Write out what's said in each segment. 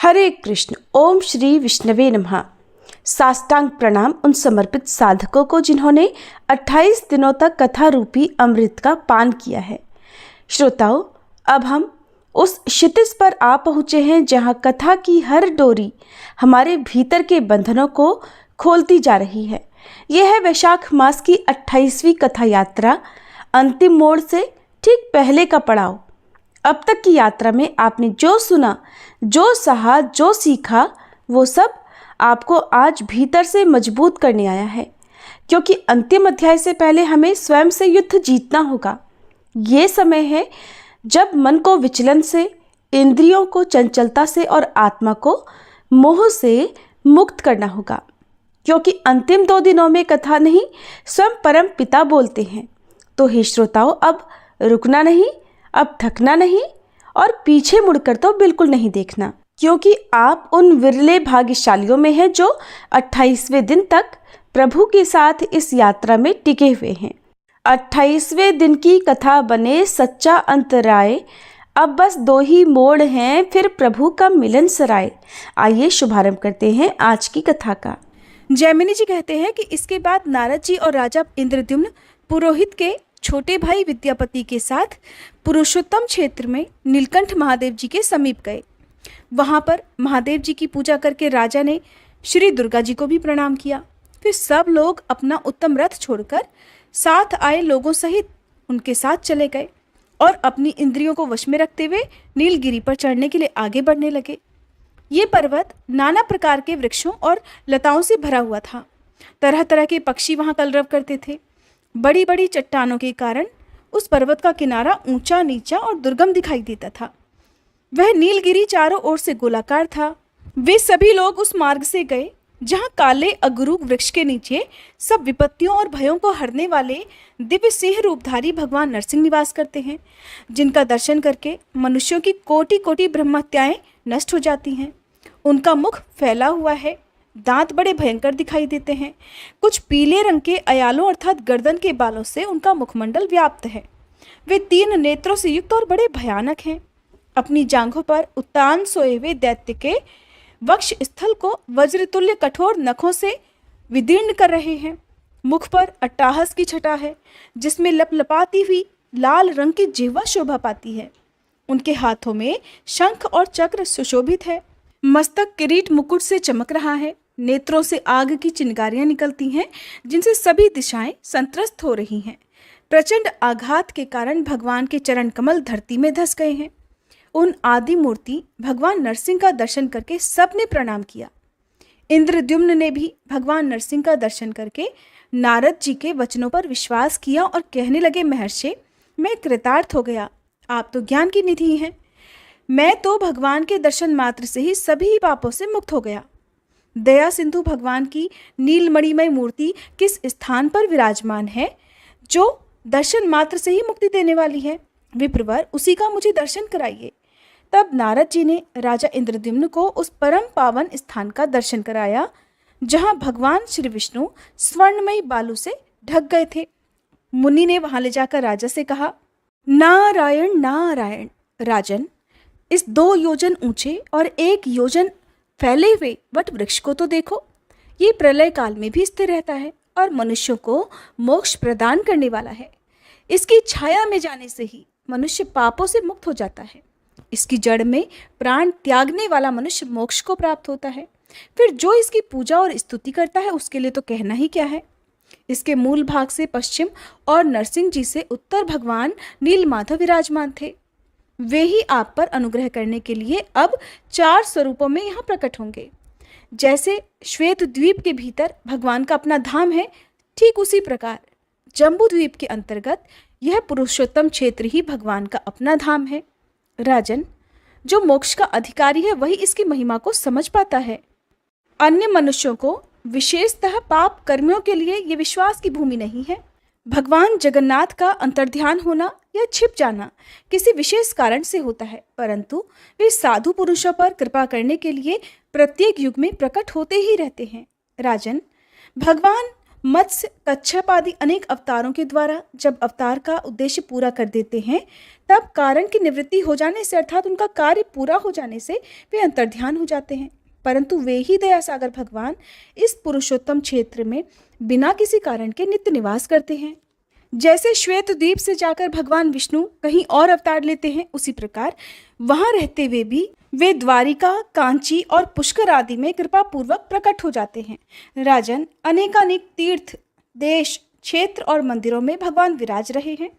हरे कृष्ण। ओम श्री विष्णवे नमः। साष्टांग प्रणाम उन समर्पित साधकों को जिन्होंने 28 दिनों तक कथा रूपी अमृत का पान किया है। श्रोताओं, अब हम उस क्षितिज पर आ पहुँचे हैं जहाँ कथा की हर डोरी हमारे भीतर के बंधनों को खोलती जा रही है। यह है वैशाख मास की 28वीं कथा यात्रा, अंतिम मोड़ से ठीक पहले का पड़ाव। अब तक की यात्रा में आपने जो सुना, जो सहा, जो सीखा, वो सब आपको आज भीतर से मजबूत करने आया है, क्योंकि अंतिम अध्याय से पहले हमें स्वयं से युद्ध जीतना होगा। ये समय है जब मन को विचलन से, इंद्रियों को चंचलता से और आत्मा को मोह से मुक्त करना होगा, क्योंकि अंतिम 2 दिनों में कथा नहीं, स्वयं परम पिता बोलते हैं। तो हे श्रोताओं, अब रुकना नहीं, अब थकना नहीं और पीछे मुड़कर तो बिल्कुल नहीं देखना, क्योंकि आप उन विरले भाग्यशालियों में हैं जो 28वें दिन तक प्रभु के साथ इस यात्रा में टिके हुए हैं। 28वें दिन की कथा बने सच्चा अंतराय, अब बस 2 ही मोड़ हैं, फिर प्रभु का मिलन सराय। आइए शुभारंभ करते हैं आज की कथा का। जैमिनी जी कहते हैं कि इसके बाद नारद जी और राजा इंद्रद्युम्न पुरोहित के छोटे भाई विद्यापति के साथ पुरुषोत्तम क्षेत्र में नीलकंठ महादेव जी के समीप गए। वहां पर महादेव जी की पूजा करके राजा ने श्री दुर्गा जी को भी प्रणाम किया। फिर सब लोग अपना उत्तम रथ छोड़कर साथ आए लोगों सहित उनके साथ चले गए और अपनी इंद्रियों को वश में रखते हुए नीलगिरी पर चढ़ने के लिए आगे बढ़ने लगे। ये पर्वत नाना प्रकार के वृक्षों और लताओं से भरा हुआ था। तरह तरह के पक्षी वहां कलरव करते थे। बड़ी बड़ी चट्टानों के कारण उस पर्वत का किनारा ऊंचा नीचा और दुर्गम दिखाई देता था। वह नीलगिरी चारों ओर से गोलाकार था। वे सभी लोग उस मार्ग से गए जहां काले अगरू वृक्ष के नीचे सब विपत्तियों और भयों को हरने वाले दिव्य सिंह रूपधारी भगवान नरसिंह निवास करते हैं, जिनका दर्शन करके मनुष्यों की कोटि कोटि ब्रह्महत्याएं नष्ट हो जाती हैं। उनका मुख फैला हुआ है, दांत बड़े भयंकर दिखाई देते हैं। कुछ पीले रंग के अयालों अर्थात गर्दन के बालों से उनका मुखमंडल व्याप्त है। वे 3 नेत्रों से युक्त और बड़े भयानक हैं। अपनी जांघों पर उत्तान सोए हुए दैत्य के वक्ष स्थल को वज्रतुल्य कठोर नखों से विदीर्ण कर रहे हैं। मुख पर अट्टाहस की छटा है, जिसमें लपलपाती हुई लाल रंग की जिह्वा शोभा पाती है। उनके हाथों में शंख और चक्र सुशोभित है। मस्तक किरीट मुकुट से चमक रहा है। नेत्रों से आग की चिंगारियां निकलती हैं, जिनसे सभी दिशाएं संत्रस्त हो रही हैं। प्रचंड आघात के कारण भगवान के चरण कमल धरती में धंस गए हैं। उन आदि मूर्ति भगवान नरसिंह का दर्शन करके सबने प्रणाम किया। इंद्रद्युम्न ने भी भगवान नरसिंह का दर्शन करके नारद जी के वचनों पर विश्वास किया और कहने लगे, महर्षि, मैं कृतार्थ हो गया। आप तो ज्ञान की निधि हैं। मैं तो भगवान के दर्शन मात्र से ही सभी पापों से मुक्त हो गया। दया सिंधु भगवान की नीलमणिमय मूर्ति किस स्थान पर विराजमान है जो दर्शन मात्र से ही मुक्ति देने वाली है? विप्रवर, उसी का मुझे दर्शन कराइए। तब नारद जी ने राजा इंद्रद्युम्न को उस परम पावन स्थान का दर्शन कराया जहां भगवान श्री विष्णु स्वर्णमयी बालू से ढक गए थे। मुनि ने वहां ले जाकर राजा से कहा, नारायण नारायण राजन, इस 2 योजन ऊंचे और 1 योजन फैले हुए वट वृक्ष को तो देखो। ये प्रलय काल में भी स्थिर रहता है और मनुष्यों को मोक्ष प्रदान करने वाला है। इसकी छाया में जाने से ही मनुष्य पापों से मुक्त हो जाता है। इसकी जड़ में प्राण त्यागने वाला मनुष्य मोक्ष को प्राप्त होता है। फिर जो इसकी पूजा और स्तुति करता है उसके लिए तो कहना ही क्या है। इसके मूल भाग से पश्चिम और नरसिंह जी से उत्तर भगवान नीलमाधव विराजमान थे। वे ही आप पर अनुग्रह करने के लिए अब 4 स्वरूपों में यहाँ प्रकट होंगे। जैसे श्वेत द्वीप के भीतर भगवान का अपना धाम है, ठीक उसी प्रकार जम्बू द्वीप के अंतर्गत यह पुरुषोत्तम क्षेत्र ही भगवान का अपना धाम है। राजन, जो मोक्ष का अधिकारी है वही इसकी महिमा को समझ पाता है। अन्य मनुष्यों को, विशेषतः पाप कर्मियों के लिए ये विश्वास की भूमि नहीं है। भगवान जगन्नाथ का अंतर्ध्यान होना या छिप जाना किसी विशेष कारण से होता है, परंतु वे साधु पुरुषों पर कृपा करने के लिए प्रत्येक युग में प्रकट होते ही रहते हैं। राजन, भगवान मत्स्य, कच्छप आदि अनेक अवतारों के द्वारा जब अवतार का उद्देश्य पूरा कर देते हैं, तब कारण की निवृत्ति हो जाने से अर्थात उनका कार्य पूरा हो जाने से वे अंतर्ध्यान हो जाते हैं। परंतु वे ही दया सागर भगवान इस पुरुषोत्तम क्षेत्र में बिना किसी कारण के नित्य निवास करते हैं। जैसे श्वेत द्वीप से जाकर भगवान विष्णु कहीं और अवतार लेते हैं, उसी प्रकार वहां रहते हुए भी वे द्वारिका, कांची और पुष्कर आदि में कृपा पूर्वक प्रकट हो जाते हैं। राजन, अनेकानेक तीर्थ, देश, क्षेत्र और मंदिरों में भगवान विराज रहे हैं।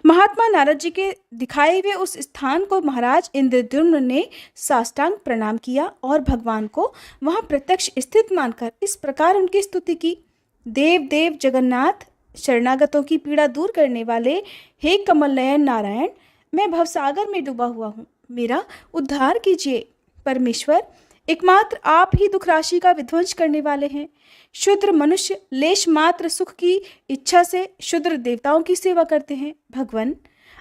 महात्मा नारद जी के दिखाए हुए उस स्थान को महाराज इंद्रद्युम्न ने साष्टांग प्रणाम किया और भगवान को वहां प्रत्यक्ष स्थित मानकर इस प्रकार उनकी स्तुति की। देव देव जगन्नाथ, शरणागतों की पीड़ा दूर करने वाले, हे कमल नयन नारायण, मैं भवसागर में डूबा हुआ हूँ, मेरा उद्धार कीजिए। परमेश्वर, एकमात्र आप ही दुख राशि का विध्वंस करने वाले हैं। शूद्र मनुष्य लेश मात्र सुख की इच्छा से शूद्र देवताओं की सेवा करते हैं। भगवान,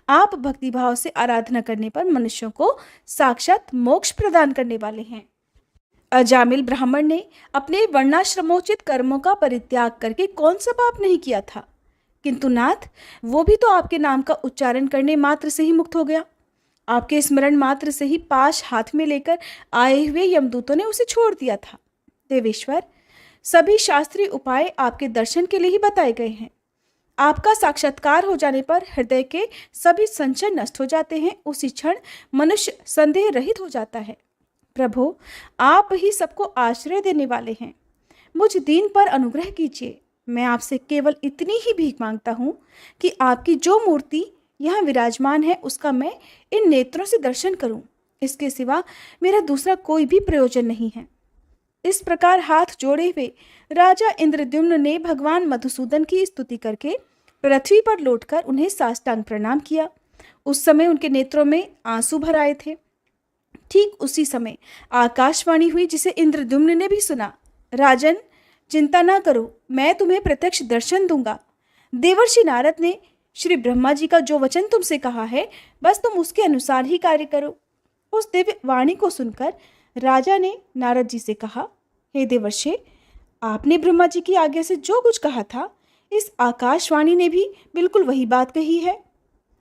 आप भक्तिभाव से आराधना करने पर मनुष्यों को साक्षात मोक्ष प्रदान करने वाले हैं। अजामिल ब्राह्मण ने अपने वर्णाश्रमोचित कर्मों का परित्याग करके कौन सा पाप नहीं किया था, किंतु नाथ, वो भी तो आपके नाम का उच्चारण करने मात्र से ही मुक्त हो गया। आपके स्मरण मात्र से ही पाश हाथ में लेकर आए हुए यमदूतों ने उसे छोड़ दिया था। देवेश्वर, सभी शास्त्रीय उपाय आपके दर्शन के लिए ही बताए गए हैं। आपका साक्षात्कार हो जाने पर हृदय के सभी संशय नष्ट हो जाते हैं। उसी क्षण मनुष्य संदेह रहित हो जाता है। प्रभु, आप ही सबको आश्रय देने वाले हैं। मुझ दीन पर अनुग्रह कीजिए। मैं आपसे केवल इतनी ही भीख मांगता हूँ कि आपकी जो मूर्ति यहाँ विराजमान है उसका मैं इन नेत्रों से दर्शन करूँ। इसके सिवा मेरा दूसरा कोई भी प्रयोजन नहीं है। इस प्रकार हाथ जोड़े हुए राजा इंद्रद्युम्न ने भगवान मधुसूदन की स्तुति करके पृथ्वी पर लौटकर उन्हें साष्टांग प्रणाम किया। उस समय उनके नेत्रों में आंसू भर आए थे। ठीक उसी समय आकाशवाणी हुई जिसे इंद्रद्युम्न ने भी सुना। राजन, चिंता ना करो, मैं तुम्हें प्रत्यक्ष दर्शन दूंगा। देवर्षि नारद ने श्री ब्रह्मा जी का जो वचन तुमसे कहा है, बस तुम उसके अनुसार ही कार्य करो। उस दिव्य वाणी को सुनकर राजा ने नारद जी से कहा, हे देवर्षि, आपने ब्रह्मा जी की आज्ञा से जो कुछ कहा था, इस आकाशवाणी ने भी बिल्कुल वही बात कही है।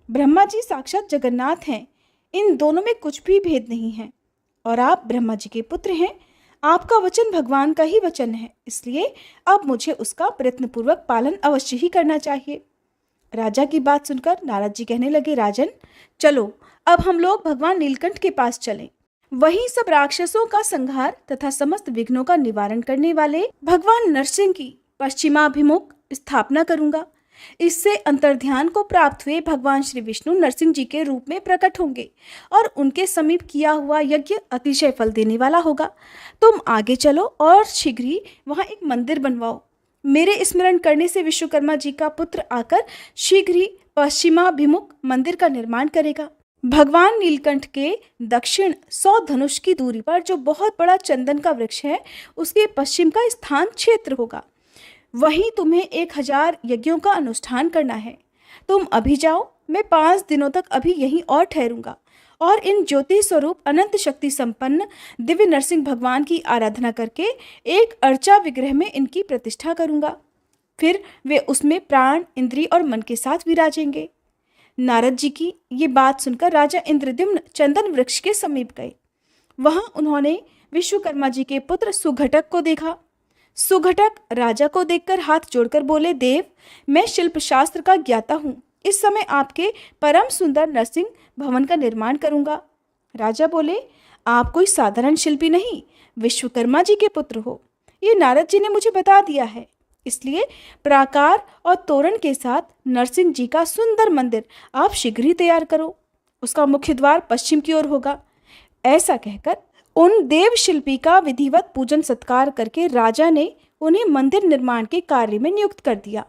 ब्रह्मा जी साक्षात जगन्नाथ हैं, इन दोनों में कुछ भी भेद नहीं है। और आप ब्रह्मा जी के पुत्र हैं। आपका वचन भगवान का ही वचन है, इसलिए अब मुझे उसका प्रयत्नपूर्वक पालन अवश्य ही करना चाहिए। राजा की बात सुनकर नारद जी कहने लगे, राजन, चलो अब हम लोग भगवान नीलकंठ के पास चलें। वहीं सब राक्षसों का संहार तथा समस्त विघ्नों का निवारण करने वाले भगवान नरसिंह की पश्चिमाभिमुख स्थापना करूंगा। इससे अंतर्ध्यान को प्राप्त हुए भगवान श्री विष्णु नरसिंह जी के रूप में प्रकट होंगे और उनके समीप किया हुआ यज्ञ अतिशय फल देने वाला होगा। तुम आगे चलो और शीघ्र ही वहां एक मंदिर बनवाओ। मेरे स्मरण करने से विश्वकर्मा जी का पुत्र आकर शीघ्र ही पश्चिमाभिमुख मंदिर का निर्माण करेगा। भगवान नीलकंठ के दक्षिण 100 धनुष की दूरी पर जो बहुत बड़ा चंदन का वृक्ष है, उसके पश्चिम का स्थान क्षेत्र होगा। वहीं तुम्हें 1000 यज्ञों का अनुष्ठान करना है। तुम अभी जाओ, मैं 5 दिनों तक अभी यहीं और ठहरूंगा और इन ज्योति स्वरूप अनंत शक्ति संपन्न दिव्य नरसिंह भगवान की आराधना करके एक अर्चा विग्रह में इनकी प्रतिष्ठा करूंगा। फिर वे उसमें प्राण, इंद्रिय और मन के साथ विराजेंगे। नारद जी की ये बात सुनकर राजा इंद्रद्युम्न चंदन वृक्ष के समीप गए। वहां उन्होंने विश्वकर्मा जी के पुत्र सुघटक को देखा। सुघटक राजा को देखकर हाथ जोड़कर बोले, देव, मैं शिल्प शास्त्र का ज्ञाता हूँ। इस समय आपके परम सुंदर नरसिंह भवन का निर्माण करूंगा। राजा बोले, आप कोई साधारण शिल्पी नहीं, विश्वकर्मा जी के पुत्र हो। ये नारद जी ने मुझे बता दिया है, इसलिए प्राकार और तोरण के साथ नरसिंह जी का सुंदर मंदिर आप शीघ्र ही तैयार करो। उसका मुख्य द्वार पश्चिम की ओर होगा। ऐसा कहकर उन देव शिल्पी का विधिवत पूजन सत्कार करके राजा ने उन्हें मंदिर निर्माण के कार्य में नियुक्त कर दिया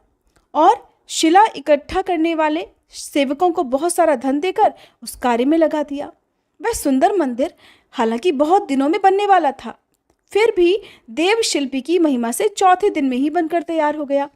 और शिला इकट्ठा करने वाले सेवकों को बहुत सारा धन देकर उस कार्य में लगा दिया। वह सुंदर मंदिर हालांकि बहुत दिनों में बनने वाला था, फिर भी देव शिल्पी की महिमा से चौथे दिन में ही बनकर तैयार हो गया।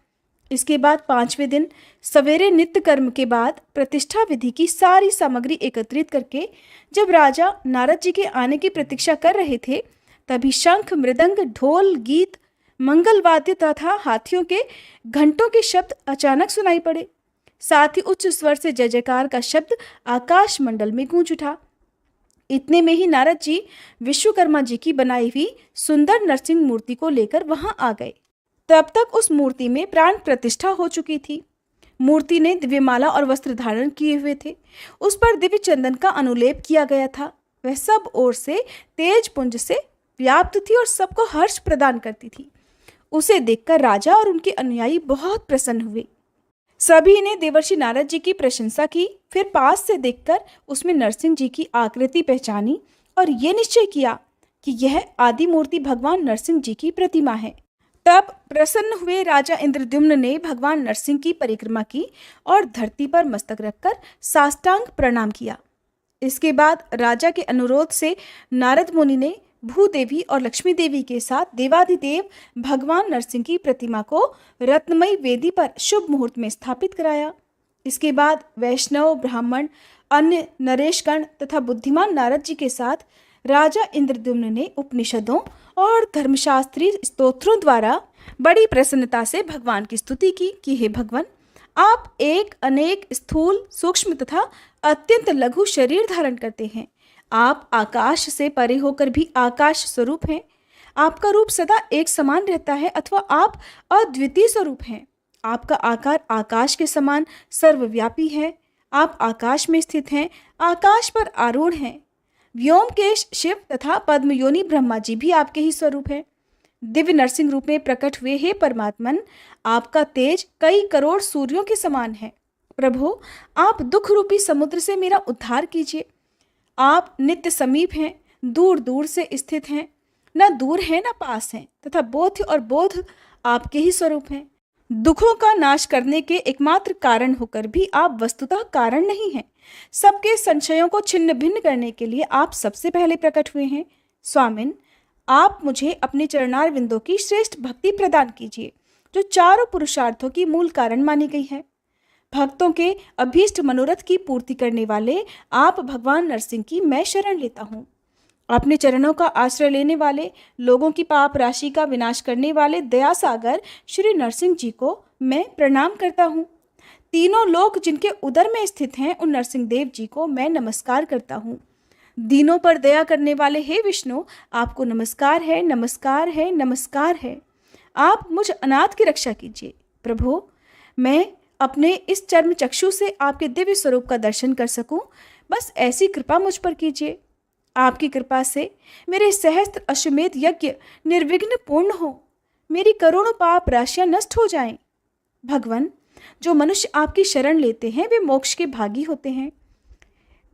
इसके बाद 5वें दिन सवेरे नित्य कर्म के बाद प्रतिष्ठा विधि की सारी सामग्री एकत्रित करके जब राजा नारद जी के आने की प्रतीक्षा कर रहे थे, तभी शंख, मृदंग, ढोल, गीत मंगल वाद्य तथा हाथियों के घंटों के शब्द अचानक सुनाई पड़े। साथ ही उच्च स्वर से जय जयकार का शब्द आकाश मंडल में गूंज उठा। इतने में ही नारद जी विश्वकर्मा जी की बनाई हुई सुंदर नरसिंह मूर्ति को लेकर वहां आ गए। तब तक उस मूर्ति में प्राण प्रतिष्ठा हो चुकी थी। मूर्ति ने दिव्यमाला और वस्त्र धारण किए हुए थे। उस पर दिव्य चंदन का अनुलेप किया गया था। वह सब ओर से तेज पुंज से व्याप्त थी और सबको हर्ष प्रदान करती थी। उसे देखकर राजा और उनके अनुयायी बहुत प्रसन्न हुए। सभी ने देवर्षि नारद जी की प्रशंसा की। फिर पास से देखकर उसमें नरसिंह जी की आकृति पहचानी और ये निश्चय किया कि यह आदि मूर्ति भगवान नरसिंह जी की प्रतिमा है। तब प्रसन्न हुए राजा इंद्रद्युम्न ने भगवान नरसिंह की परिक्रमा की और धरती पर मस्तक रखकर साष्टांग प्रणाम किया। इसके बाद राजा के अनुरोध से नारद मुनि ने भूदेवी और लक्ष्मी देवी के साथ देवाधिदेव भगवान नरसिंह की प्रतिमा को रत्नमयी वेदी पर शुभ मुहूर्त में स्थापित कराया। इसके बाद वैष्णव, ब्राह्मण, अन्य नरेशगण तथा बुद्धिमान नारद जी के साथ राजा इंद्रद्युम्न ने उपनिषदों और धर्मशास्त्री स्तोत्रों द्वारा बड़ी प्रसन्नता से भगवान की स्तुति की कि हे भगवान, आप एक अनेक स्थूल, सूक्ष्म तथा अत्यंत लघु शरीर धारण करते हैं। आप आकाश से परे होकर भी आकाश स्वरूप हैं। आपका रूप सदा एक समान रहता है अथवा आप अद्वितीय स्वरूप हैं। आपका आकार आकाश के समान सर्वव्यापी है। आप आकाश में स्थित हैं, आकाश पर आरूढ़ हैं। व्योमकेश शिव तथा पद्मयोनि ब्रह्मा जी भी आपके ही स्वरूप हैं। दिव्य नरसिंह रूप में प्रकट हुए हे परमात्मन, आपका तेज कई करोड़ सूर्यों के समान है। प्रभु, आप दुख रूपी समुद्र से मेरा उद्धार कीजिए। आप नित्य समीप हैं, दूर दूर से स्थित हैं, न दूर हैं न पास हैं, तथा बोध और बोध आपके ही स्वरूप हैं। दुखों का नाश करने के एकमात्र कारण होकर भी आप वस्तुतः कारण नहीं हैं। सबके संशयों को छिन्न भिन्न करने के लिए आप सबसे पहले प्रकट हुए हैं। स्वामिन, आप मुझे अपने चरणार विंदों की श्रेष्ठ भक्ति प्रदान कीजिए, जो चारों पुरुषार्थों की मूल कारण मानी गई है। भक्तों के अभीष्ट मनोरथ की पूर्ति करने वाले आप भगवान नरसिंह की मैं शरण लेता हूँ। अपने चरणों का आश्रय लेने वाले, लोगों की पाप राशि का विनाश करने वाले दया सागर श्री नरसिंह जी को मैं प्रणाम करता हूँ। तीनों लोक जिनके उदर में स्थित हैं, उन नरसिंह देव जी को मैं नमस्कार करता हूँ। दीनों पर दया करने वाले हे विष्णु, आपको नमस्कार है, नमस्कार है, नमस्कार है। आप मुझ अनाथ की रक्षा कीजिए। प्रभु, मैं अपने इस चर्म चक्षु से आपके दिव्य स्वरूप का दर्शन कर सकूं, बस ऐसी कृपा मुझ पर कीजिए। आपकी कृपा से मेरे सहस्त्र अश्वमेध यज्ञ निर्विघ्न पूर्ण हो, मेरी करोड़ों पाप राशियां नष्ट हो जाएं। भगवान, जो मनुष्य आपकी शरण लेते हैं वे मोक्ष के भागी होते हैं।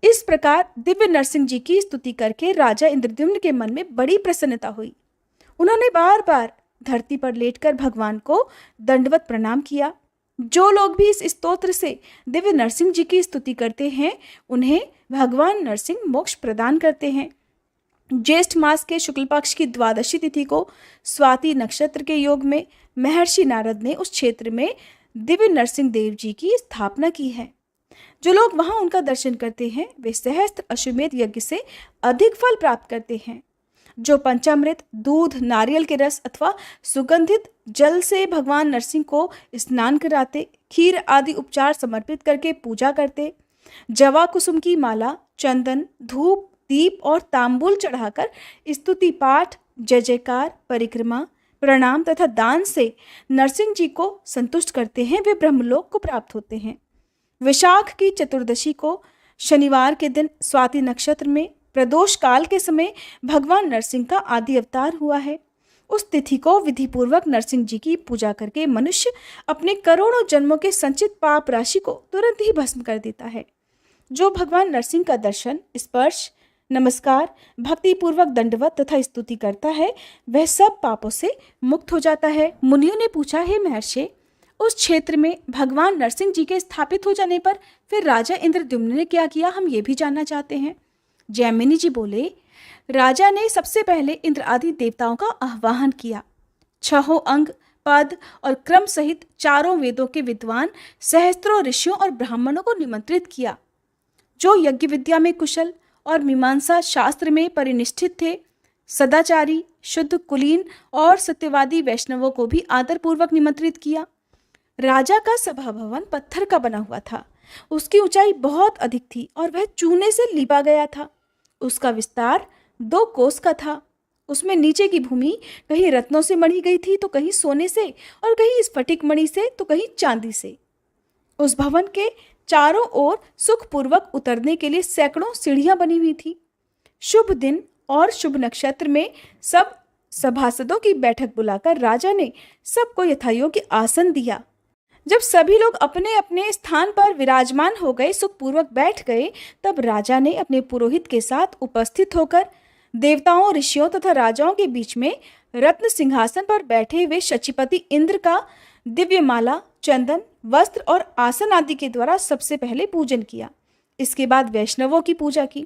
इस प्रकार दिव्य नरसिंह जी की स्तुति करके राजा इंद्रद्युम्न के मन में बड़ी प्रसन्नता हुई। उन्होंने बार बार धरती पर लेटकर भगवान को दंडवत प्रणाम किया। जो लोग भी इस स्तोत्र से दिव्य नरसिंह जी की स्तुति करते हैं, उन्हें भगवान नरसिंह मोक्ष प्रदान करते हैं। ज्येष्ठ मास के शुक्ल पक्ष की द्वादशी तिथि को स्वाति नक्षत्र के योग में महर्षि नारद ने उस क्षेत्र में दिव्य नरसिंह देव जी की स्थापना की है। जो लोग वहां उनका दर्शन करते हैं, वे सहस्त्र अश्वमेध यज्ञ से अधिक फल प्राप्त करते हैं। जो पंचामृत, दूध, नारियल के रस अथवा सुगंधित जल से भगवान नरसिंह को स्नान कराते, खीर आदि उपचार समर्पित करके पूजा करते, जवा कुसुम की माला, चंदन, धूप, दीप और तांबूल चढ़ाकर स्तुति पाठ, जय जयकार, परिक्रमा, प्रणाम तथा दान से नरसिंह जी को संतुष्ट करते हैं, वे ब्रह्मलोक को प्राप्त होते हैं। विशाख की चतुर्दशी को शनिवार के दिन स्वाति नक्षत्र में प्रदोष काल के समय भगवान नरसिंह का आदि अवतार हुआ है। उस तिथि को विधि पूर्वक नरसिंह जी की पूजा करके मनुष्य अपने करोड़ों जन्मों के संचित पाप राशि को तुरंत ही भस्म कर देता है। जो भगवान नरसिंह का दर्शन, स्पर्श, नमस्कार, भक्ति पूर्वक दंडवत तथा स्तुति करता है, वह सब पापों से मुक्त हो जाता है। मुनियों ने पूछा, हे महर्षि, उस क्षेत्र में भगवान नरसिंह जी के स्थापित हो जाने पर फिर राजा इंद्रद्युम्न ने क्या किया, हम ये भी जानना चाहते हैं। जैमिनी जी बोले, राजा ने सबसे पहले इंद्र आदि देवताओं का आह्वान किया। 6 अंग, पद और क्रम सहित चारों वेदों के विद्वान सहस्त्रों ऋषियों और ब्राह्मणों को निमंत्रित किया। जो यज्ञ विद्या में कुशल और मीमांसा शास्त्र में परिनिष्ठित थे, सदाचारी, शुद्ध कुलीन और सत्यवादी वैष्णवों को भी आदरपूर्वक निमंत्रित किया। राजा का सभा भवन पत्थर का बना हुआ था। उसकी ऊंचाई बहुत अधिक थी और वह चूने से लिपा गया था। उसका विस्तार 2 कोस का था। उसमें नीचे की भूमि कहीं रत्नों से मढ़ी गई थी तो कहीं सोने से, और कहीं स्फटिक मणि से तो कहीं चांदी से। उस भवन के चारों ओर सुखपूर्वक उतरने के लिए सैकड़ों सीढ़ियां बनी हुई थी। शुभ दिन और शुभ नक्षत्र में सब सभासदों की बैठक बुलाकर राजा ने सबको यथायोग्य आसन दिया। जब सभी लोग अपने अपने स्थान पर विराजमान हो गए, सुखपूर्वक बैठ गए, तब राजा ने अपने पुरोहित के साथ उपस्थित होकर देवताओं, ऋषियों तथा राजाओं के बीच में रत्न सिंहासन पर बैठे हुए शचीपति इंद्र का दिव्य माला, चंदन, वस्त्र और आसन आदि के द्वारा सबसे पहले पूजन किया। इसके बाद वैष्णवों की पूजा की।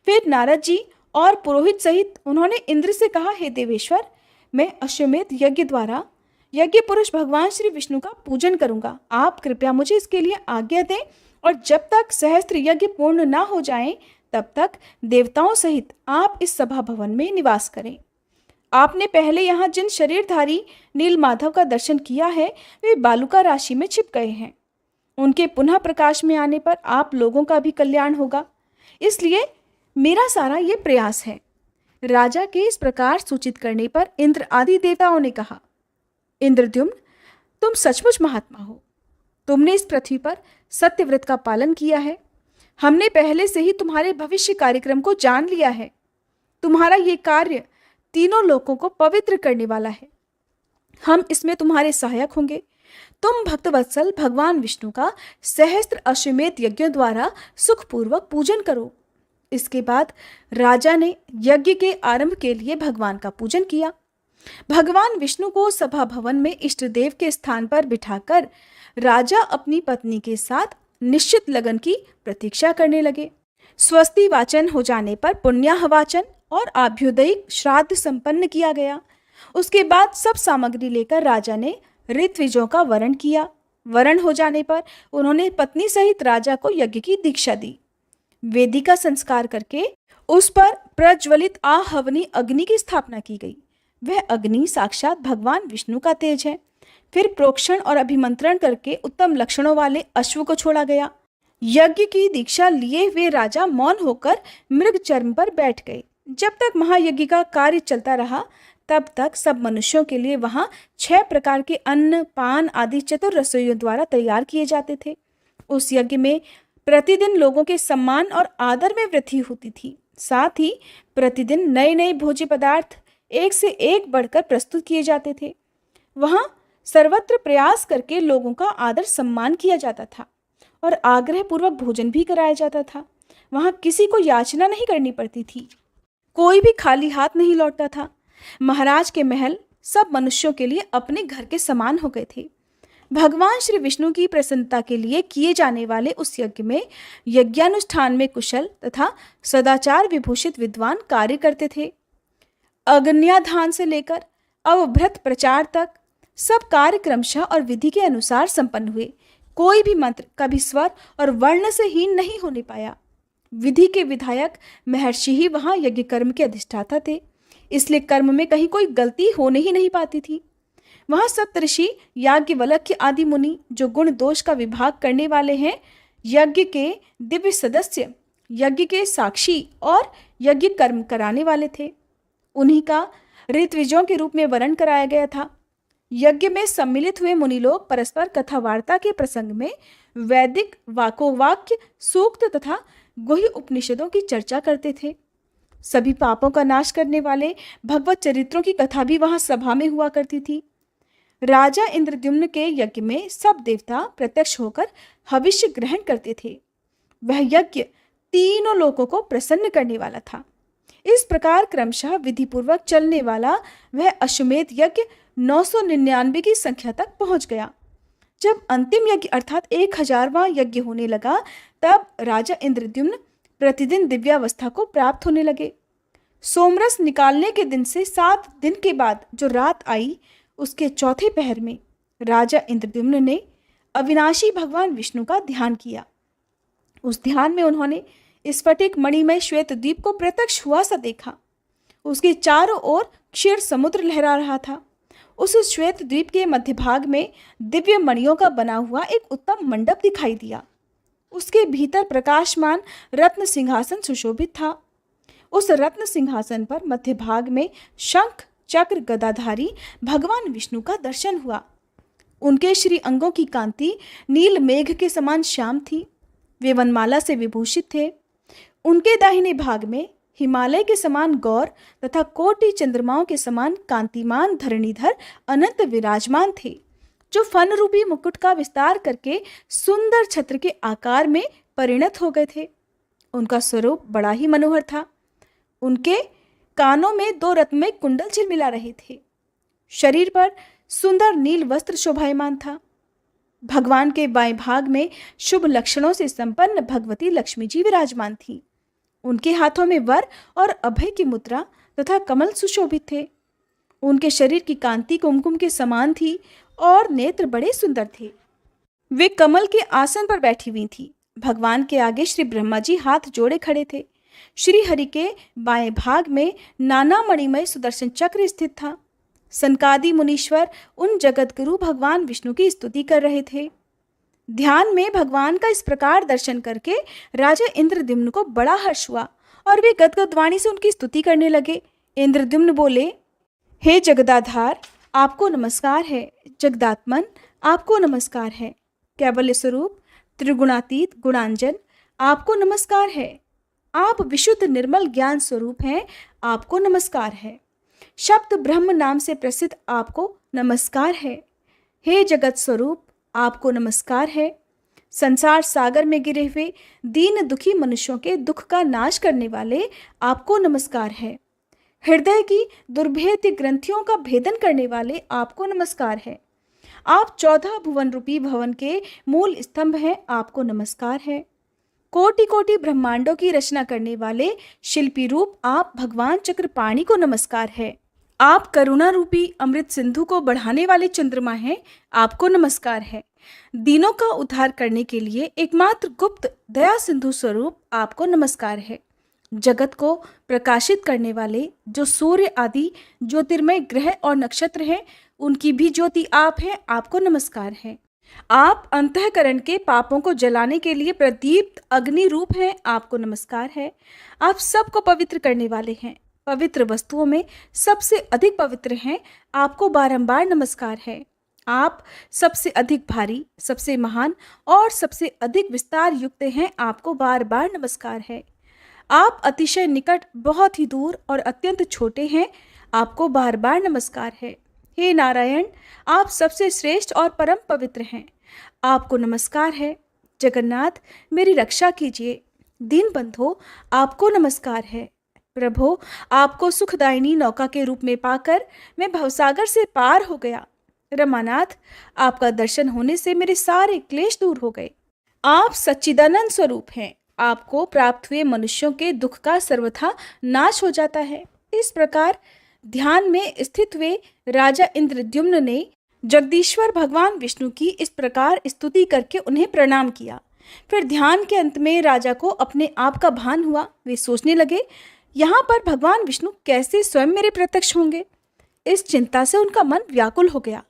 फिर नारद जी और पुरोहित सहित उन्होंने इंद्र से कहा, हे देवेश्वर, मैं अश्वमेध यज्ञ द्वारा यज्ञ पुरुष भगवान श्री विष्णु का पूजन करूंगा। आप कृपया मुझे इसके लिए आज्ञा दें, और जब तक सहस्त्र यज्ञ पूर्ण ना हो जाएं, तब तक देवताओं सहित आप इस सभा भवन में निवास करें। आपने पहले यहाँ जिन शरीरधारी नीलमाधव का दर्शन किया है, वे बालुका राशि में छिप गए हैं। उनके पुनः प्रकाश में आने पर आप लोगों का भी कल्याण होगा, इसलिए मेरा सारा ये प्रयास है। राजा के इस प्रकार सूचित करने पर इंद्र आदि देवताओं ने कहा, इंद्रद्युम्न, तुम सचमुच महात्मा हो। तुमने इस पृथ्वी पर सत्यव्रत का पालन किया है। हमने पहले से ही तुम्हारे भविष्य कार्यक्रम को जान लिया है। तुम्हारा ये कार्य तीनों लोकों को पवित्र करने वाला है। हम इसमें तुम्हारे सहायक होंगे। तुम भक्तवत्सल भगवान विष्णु का सहस्त्र अश्वमेध यज्ञों द्वारा सुखपूर्वक पूजन करो। इसके बाद राजा ने यज्ञ के आरंभ के लिए भगवान का पूजन किया। भगवान विष्णु को सभा भवन में इष्ट देव के स्थान पर बिठाकर राजा अपनी पत्नी के साथ निश्चित लगन की प्रतीक्षा करने लगे। स्वस्ति वाचन हो जाने पर पुण्याह वाचन और आभ्युदयिक श्राद्ध संपन्न किया गया। उसके बाद सब सामग्री लेकर राजा ने ऋत्विजों का वरण किया। वरण हो जाने पर उन्होंने पत्नी सहित राजा को यज्ञ की दीक्षा दी। वेदी का संस्कार करके उस पर प्रज्वलित आहवनी अग्नि की स्थापना की गई। वह अग्नि साक्षात भगवान विष्णु का तेज है। फिर प्रोक्षण और अभिमंत्रण करके उत्तम लक्षणों वाले अश्व को छोड़ा गया। यज्ञ की दीक्षा लिए हुए राजा मौन होकर मृग चर्म पर बैठ गए। जब तक महायज्ञ का कार्य चलता रहा, तब तक सब मनुष्यों के लिए वहां 6 प्रकार के अन्न, पान आदि चतुर रसोइयों द्वारा तैयार किए जाते थे। उस यज्ञ में प्रतिदिन लोगों के सम्मान और आदर में वृद्धि होती थी। साथ ही प्रतिदिन नए नए भोज्य पदार्थ एक से एक बढ़कर प्रस्तुत किए जाते थे। वहां सर्वत्र प्रयास करके लोगों का आदर सम्मान किया जाता था और आग्रह पूर्वक भोजन भी कराया जाता था। वहां किसी को याचना नहीं करनी पड़ती थी। कोई भी खाली हाथ नहीं लौटता था। महाराज के महल सब मनुष्यों के लिए अपने घर के समान हो गए थे। भगवान श्री विष्णु की प्रसन्नता के लिए किए जाने वाले उस यज्ञ में यज्ञानुष्ठान में कुशल तथा सदाचार विभूषित विद्वान कार्य करते थे। अग्न्याधान से लेकर अवभृत प्रचार तक सब कार्य क्रमशः और विधि के अनुसार संपन्न हुए। कोई भी मंत्र कभी स्वर और वर्ण से हीन नहीं होने पाया। विधि के विधायक महर्षि ही वहां यज्ञ कर्म के अधिष्ठाता थे, इसलिए कर्म में कहीं कोई गलती होने ही नहीं पाती थी। वहां सप्तऋषि, याज्ञवल्क्य आदि मुनि जो गुण दोष का विभाग करने वाले हैं, यज्ञ के दिव्य सदस्य, यज्ञ के साक्षी और यज्ञ कर्म कराने वाले थे। उन्हीं का ऋत्विजों के रूप में वर्ण कराया गया था। यज्ञ में सम्मिलित हुए मुनि लोग परस्पर कथा वार्ता के प्रसंग में वैदिक वाकोवाक्य, सूक्त तथा गुह्य उपनिषदों की चर्चा करते थे। सभी पापों का नाश करने वाले भगवत चरित्रों की कथा भी वहां सभा में हुआ करती थी। राजा इंद्रद्युम्न के यज्ञ में सब देवता प्रत्यक्ष होकर हविष्य ग्रहण करते थे। वह यज्ञ तीनों लोगों को प्रसन्न करने वाला था। इस प्रकार क्रमशः विधिपूर्वक चलने वाला वह अश्वमेध यज्ञ 999 की संख्या तक पहुंच गया। जब अंतिम यज्ञ अर्थात 1000वां यज्ञ होने लगा, तब राजा इंद्रद्युम्न प्रतिदिन दिव्यावस्था को प्राप्त होने लगे। सोमरस निकालने के दिन से 7 दिन के बाद जो रात आई, उसके चौथे पहर में राजा इंद्रद्युम्न ने अविनाशी भगवान विष्णु का ध्यान किया। उस ध्यान में उन्होंने स्फटिक मणिमय श्वेत द्वीप को प्रत्यक्ष हुआ सा देखा। उसके चारों ओर क्षीर समुद्र लहरा रहा था। उस श्वेत द्वीप के मध्य भाग में दिव्य मणियों का बना हुआ एक उत्तम मंडप दिखाई दिया। उसके भीतर प्रकाशमान रत्न सिंहासन सुशोभित था। उस रत्न सिंहासन पर मध्य भाग में शंख चक्र गदाधारी भगवान विष्णु का दर्शन हुआ। उनके श्री अंगों की कांति नील मेघ के समान श्याम थी। वे वनमाला से विभूषित थे। उनके दाहिने भाग में हिमालय के समान गौर तथा कोटि चंद्रमाओं के समान कांतिमान धरणीधर अनंत विराजमान थे, जो फन रूपी मुकुट का विस्तार करके सुंदर छत्र के आकार में परिणत हो गए थे। उनका स्वरूप बड़ा ही मनोहर था। उनके कानों में 2 रत्नमय कुंडल झिलमिला रहे थे। शरीर पर सुंदर नील वस्त्र शोभायमान था। भगवान के बाएं भाग में शुभ लक्षणों से संपन्न भगवती लक्ष्मी जी विराजमान थी। उनके हाथों में वर और अभय की मुद्रा तथा कमल सुशोभित थे। उनके शरीर की कांति कुमकुम के समान थी और नेत्र बड़े सुंदर थे। वे कमल के आसन पर बैठी हुई थी। भगवान के आगे श्री ब्रह्मा जी हाथ जोड़े खड़े थे। श्री हरि के बाएं भाग में नाना मणिमय सुदर्शन चक्र स्थित था। सनकादि मुनीश्वर उन जगतगुरु भगवान विष्णु की स्तुति कर रहे थे। ध्यान में भगवान का इस प्रकार दर्शन करके राजा इंद्रद्युम्न को बड़ा हर्ष हुआ और वे गदगद वाणी से उनकी स्तुति करने लगे। इंद्रद्युम्न बोले, हे जगदाधार, आपको नमस्कार है। जगदात्मन, आपको नमस्कार है। कैवल्य स्वरूप, त्रिगुणातीत, गुणांजन, आपको नमस्कार है। आप विशुद्ध निर्मल ज्ञान स्वरूप हैं, आपको नमस्कार है। शब्द ब्रह्म नाम से प्रसिद्ध आपको नमस्कार है। हे जगत स्वरूप, आपको नमस्कार है। संसार सागर में गिरे हुए दीन दुखी मनुष्यों के दुख का नाश करने वाले आपको नमस्कार है। हृदय की दुर्भेद्य ग्रंथियों का भेदन करने वाले आपको नमस्कार है। आप 14 भुवन रूपी भवन के मूल स्तंभ हैं, आपको नमस्कार है। कोटि कोटि ब्रह्मांडों की रचना करने वाले शिल्पी रूप आप भगवान चक्रपाणि को नमस्कार है। आप करुणा रूपी अमृत सिंधु को बढ़ाने वाले चंद्रमा हैं, आपको नमस्कार है। दीनों का उद्धार करने के लिए एकमात्र गुप्त दया सिंधु स्वरूप आपको नमस्कार है। जगत को प्रकाशित करने वाले जो सूर्य आदि ज्योतिर्मय ग्रह और नक्षत्र हैं, उनकी भी ज्योति आप हैं, आपको नमस्कार है। आप अंतःकरण के पापों को जलाने के लिए प्रदीप्त अग्नि रूप हैं, आपको नमस्कार है। आप सबको पवित्र करने वाले हैं, पवित्र वस्तुओं में सबसे अधिक पवित्र हैं, आपको बारंबार नमस्कार है। आप सबसे अधिक भारी, सबसे महान और सबसे अधिक विस्तार युक्त हैं, आपको बार बार नमस्कार है। आप अतिशय निकट, बहुत ही दूर और अत्यंत छोटे हैं, आपको बार बार नमस्कार है। हे नारायण, आप सबसे श्रेष्ठ और परम पवित्र हैं, आपको नमस्कार है। जगन्नाथ, मेरी रक्षा कीजिए। दीनबंधो, आपको नमस्कार है। प्रभो, आपको सुखदायिनी नौका के रूप में पाकर मैं भवसागर से पार हो गया। रमानाथ, आपका दर्शन होने से मेरे सारे क्लेश दूर हो गए। आप सच्चिदानंद स्वरूप हैं, आपको प्राप्त हुए मनुष्यों के दुख का सर्वथा नाश हो जाता है। इस प्रकार ध्यान में स्थित हुए राजा इंद्रद्युम्न ने जगदीश्वर भगवान विष्णु की इस प्रकार स्तुति करके उन्हें प्रणाम किया। फिर ध्यान के अंत में राजा को अपने आप का भान हुआ। वे सोचने लगे, यहाँ पर भगवान विष्णु कैसे स्वयं मेरे प्रत्यक्ष होंगे। इस चिंता से उनका मन व्याकुल हो गया।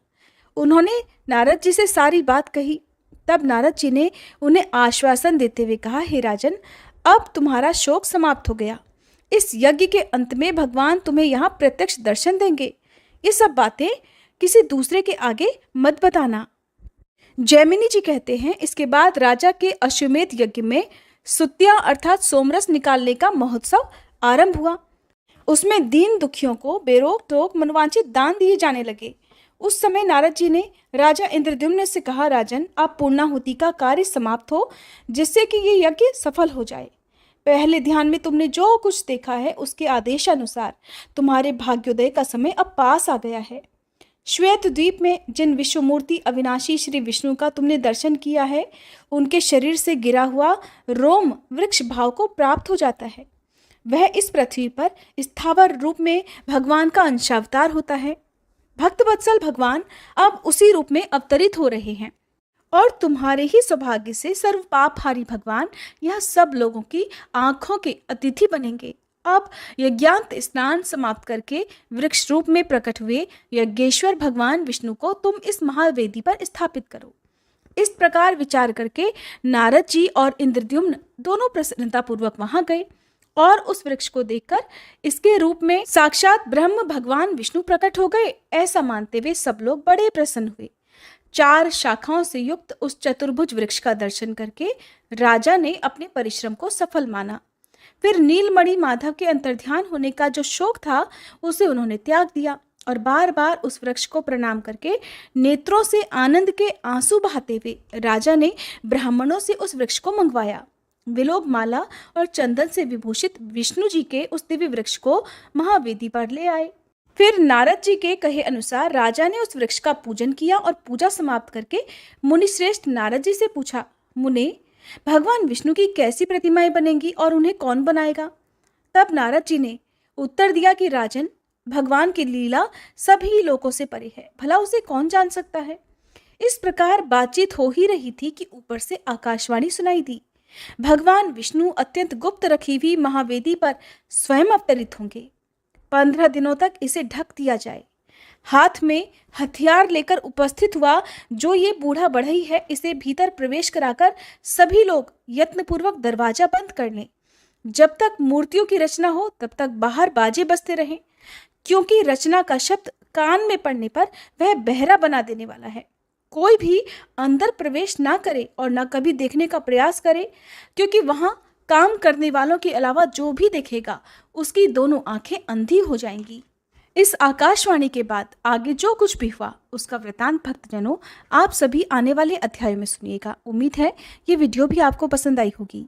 उन्होंने नारद जी से सारी बात कही। तब नारद जी ने उन्हें आश्वासन देते हुए कहा, हे राजन, अब तुम्हारा शोक समाप्त हो गया। इस यज्ञ के अंत में भगवान तुम्हें यहाँ प्रत्यक्ष दर्शन देंगे। ये सब बातें किसी दूसरे के आगे मत बताना। जैमिनी जी कहते हैं, इसके बाद राजा के अश्वमेध यज्ञ में सुत्या अर्थात सोमरस निकालने का महोत्सव आरंभ हुआ। उसमें दीन दुखियों को बेरोक टोक मनवांचित दान दिए जाने लगे। उस समय नारद जी ने राजा इंद्रद्युम्न से कहा, राजन, आप पूर्णाहुति का कार्य समाप्त हो, जिससे कि ये यज्ञ सफल हो जाए। पहले ध्यान में तुमने जो कुछ देखा है उसके आदेशानुसार तुम्हारे भाग्योदय का समय अब पास आ गया है। श्वेत द्वीप में जिन विश्वमूर्ति अविनाशी श्री विष्णु का तुमने दर्शन किया है, उनके शरीर से गिरा हुआ रोम वृक्ष भाव को प्राप्त हो जाता है। वह इस पृथ्वी पर स्थावर रूप में भगवान का अंशावतार होता है। भक्त वत्सल भगवान अब उसी रूप में अवतरित हो रहे हैं और तुम्हारे ही सौभाग्य से सर्व पापहारी भगवान यह सब लोगों की आंखों के अतिथि बनेंगे। अब यज्ञांत स्नान समाप्त करके वृक्ष रूप में प्रकट हुए यज्ञेश्वर भगवान विष्णु को तुम इस महावेदी पर स्थापित करो। इस प्रकार विचार करके नारद जी और इंद्रद्युम्न दोनों प्रसन्नता पूर्वक वहां गए और उस वृक्ष को देखकर इसके रूप में साक्षात ब्रह्म भगवान विष्णु प्रकट हो गए, ऐसा मानते हुए सब लोग बड़े प्रसन्न हुए। 4 शाखाओं से युक्त उस चतुर्भुज वृक्ष का दर्शन करके राजा ने अपने परिश्रम को सफल माना। फिर नीलमणि माधव के अंतर्ध्यान होने का जो शौक था उसे उन्होंने त्याग दिया और बार बार उस वृक्ष को प्रणाम करके नेत्रों से आनंद के आंसू बहाते हुए राजा ने ब्राह्मणों से उस वृक्ष को मंगवाया। विलोप माला और चंदन से विभूषित विष्णु जी के उस दिव्य वृक्ष को महावेदी पर ले आए। फिर नारद जी के कहे अनुसार राजा ने उस वृक्ष का पूजन किया और पूजा समाप्त करके मुनिश्रेष्ठ नारद जी से पूछा, मुने, भगवान विष्णु की कैसी प्रतिमाएं बनेंगी और उन्हें कौन बनाएगा? तब नारद जी ने उत्तर दिया कि राजन, भगवान की लीला सभी लोगों से परे है, भला उसे कौन जान सकता है। इस प्रकार बातचीत हो ही रही थी कि ऊपर से आकाशवाणी सुनाई दी, भगवान विष्णु अत्यंत गुप्त रखी हुई महावेदी पर स्वयं अवतरित होंगे। 15 दिनों तक इसे ढक दिया जाए। हाथ में हथियार लेकर उपस्थित हुआ जो ये बूढ़ा बढ़ई है, इसे भीतर प्रवेश कराकर सभी लोग यत्नपूर्वक दरवाजा बंद कर लें। जब तक मूर्तियों की रचना हो तब तक बाहर बाजे बजते रहें, क्योंकि रचना का शब्द कान में पड़ने पर वह बहरा बना देने वाला है। कोई भी अंदर प्रवेश ना करे और ना कभी देखने का प्रयास करे, क्योंकि वहां काम करने वालों के अलावा जो भी देखेगा उसकी दोनों आंखें अंधी हो जाएंगी। इस आकाशवाणी के बाद आगे जो कुछ भी हुआ उसका वृतांत भक्तजनों आप सभी आने वाले अध्यायों में सुनिएगा। उम्मीद है ये वीडियो भी आपको पसंद आई होगी।